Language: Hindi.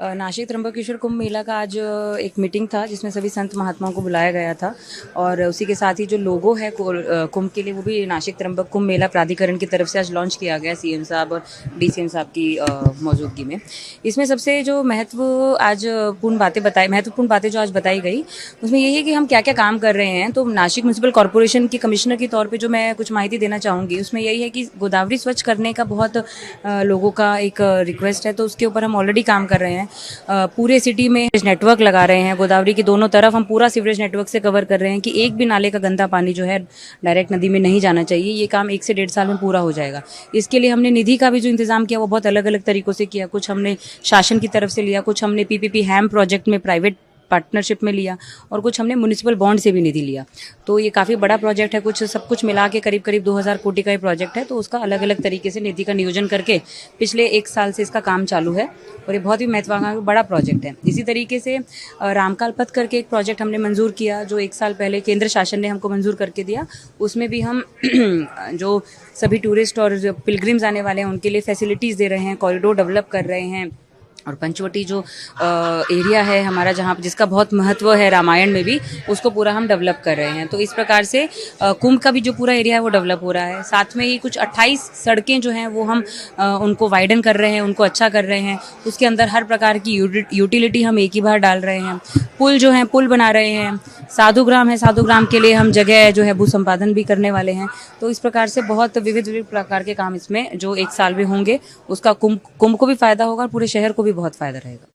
नासिक त्र्यंबकेश्वर कुंभ मेला का आज एक मीटिंग था जिसमें सभी संत महात्माओं को बुलाया गया था और उसी के साथ ही जो लोगो है कुंभ के लिए वो भी नासिक त्र्यंबक कुंभ मेला प्राधिकरण की तरफ से आज लॉन्च किया गया सीएम साहब और डीसीएम साहब की मौजूदगी में। इसमें सबसे जो महत्वपूर्ण बातें जो आज बताई गई उसमें यही है कि हम क्या क्या काम कर रहे हैं। तो नासिक म्यूनसिपल कॉरपोरेशन की कमिश्नर के तौर पर जो मैं कुछ माहिती देना चाहूँगी उसमें यही है कि गोदावरी स्वच्छ करने का बहुत लोगों का एक रिक्वेस्ट है, तो उसके ऊपर हम ऑलरेडी काम कर रहे हैं। पूरे सिटी में नेटवर्क लगा रहे हैं, गोदावरी की दोनों तरफ हम पूरा सीवरेज नेटवर्क से कवर कर रहे हैं कि एक भी नाले का गंदा पानी जो है डायरेक्ट नदी में नहीं जाना चाहिए। ये काम 1 से 1.5 साल में पूरा हो जाएगा। इसके लिए हमने निधि का भी जो इंतजाम किया वो बहुत अलग अलग तरीकों से किया। कुछ हमने शासन की तरफ से लिया, कुछ हमने पीपीपी हैम प्रोजेक्ट में प्राइवेट पार्टनरशिप में लिया और कुछ हमने म्युनिसिपल बॉन्ड से भी निधि लिया। तो ये काफ़ी बड़ा प्रोजेक्ट है, सब कुछ मिला के करीब करीब 2000 कोटि का ये प्रोजेक्ट है। तो उसका अलग अलग तरीके से निधि का नियोजन करके पिछले 1 साल से इसका काम चालू है और ये बहुत ही महत्वाकांक्षी बड़ा प्रोजेक्ट है। इसी तरीके से रामकाल पथ करके एक प्रोजेक्ट हमने मंजूर किया जो 1 साल पहले केंद्र शासन ने हमको मंजूर करके दिया। उसमें भी हम जो सभी टूरिस्ट और जो पिलग्रिम्स आने वाले हैं उनके लिए फैसिलिटीज़ दे रहे हैं, कॉरिडोर डेवलप कर रहे हैं। और पंचवटी जो एरिया है हमारा जहाँ जिसका बहुत महत्व है रामायण में भी, उसको पूरा हम डेवलप कर रहे हैं। तो इस प्रकार से कुंभ का भी जो पूरा एरिया है वो डेवलप हो रहा है। साथ में ही कुछ 28 सड़कें जो हैं वो हम उनको वाइडन कर रहे हैं, उनको अच्छा कर रहे हैं। उसके अंदर हर प्रकार की यूटिलिटी हम एक ही बार डाल रहे हैं। पुल जो हैं पुल बना रहे हैं। साधुग्राम है, साधुग्राम के लिए हम जगह जो है भू संपादन भी करने वाले हैं। तो इस प्रकार से बहुत विविध विविध प्रकार के काम इसमें जो 1 साल में होंगे, उसका कुंभ को भी फायदा होगा और पूरे शहर को भी बहुत फायदा रहेगा।